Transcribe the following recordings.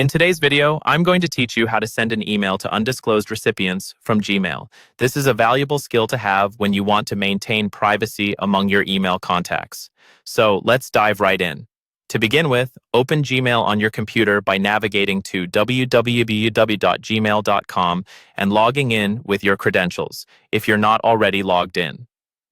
In today's video, I'm going to teach you how to send an email to undisclosed recipients from Gmail. This is a valuable skill to have when you want to maintain privacy among your email contacts. So let's dive right in. To begin with, open Gmail on your computer by navigating to www.gmail.com and logging in with your credentials, if you're not already logged in.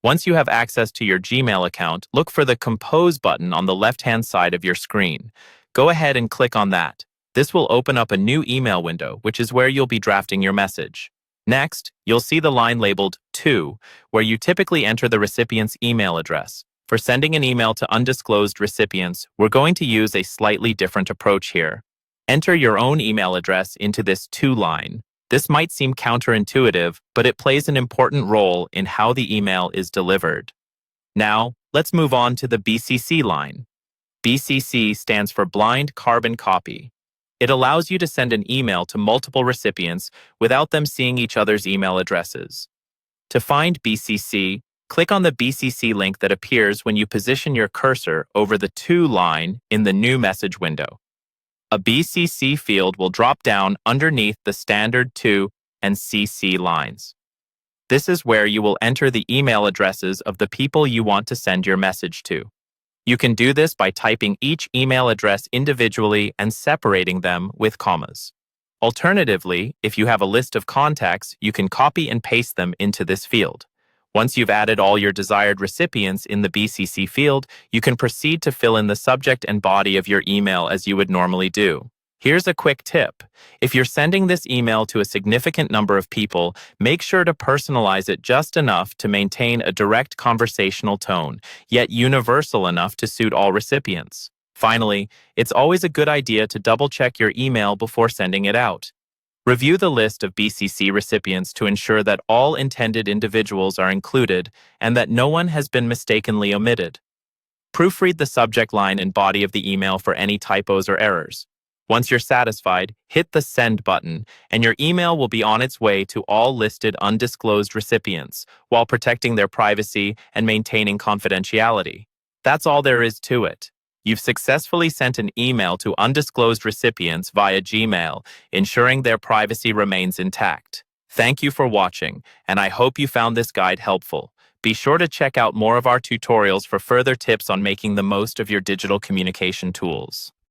Once you have access to your Gmail account, look for the Compose button on the left-hand side of your screen. Go ahead and click on that. This will open up a new email window, which is where you'll be drafting your message. Next, you'll see the line labeled To, where you typically enter the recipient's email address. For sending an email to undisclosed recipients, we're going to use a slightly different approach here. Enter your own email address into this To line. This might seem counterintuitive, but it plays an important role in how the email is delivered. Now, let's move on to the BCC line. BCC stands for Blind Carbon Copy. It allows you to send an email to multiple recipients without them seeing each other's email addresses. To find BCC, click on the BCC link that appears when you position your cursor over the To line in the New Message window. A BCC field will drop down underneath the standard To and CC lines. This is where you will enter the email addresses of the people you want to send your message to. You can do this by typing each email address individually and separating them with commas. Alternatively, if you have a list of contacts, you can copy and paste them into this field. Once you've added all your desired recipients in the BCC field, you can proceed to fill in the subject and body of your email as you would normally do. Here's a quick tip. If you're sending this email to a significant number of people, make sure to personalize it just enough to maintain a direct conversational tone, yet universal enough to suit all recipients. Finally, it's always a good idea to double-check your email before sending it out. Review the list of BCC recipients to ensure that all intended individuals are included and that no one has been mistakenly omitted. Proofread the subject line and body of the email for any typos or errors. Once you're satisfied, hit the Send button, and your email will be on its way to all listed undisclosed recipients while protecting their privacy and maintaining confidentiality. That's all there is to it. You've successfully sent an email to undisclosed recipients via Gmail, ensuring their privacy remains intact. Thank you for watching, and I hope you found this guide helpful. Be sure to check out more of our tutorials for further tips on making the most of your digital communication tools.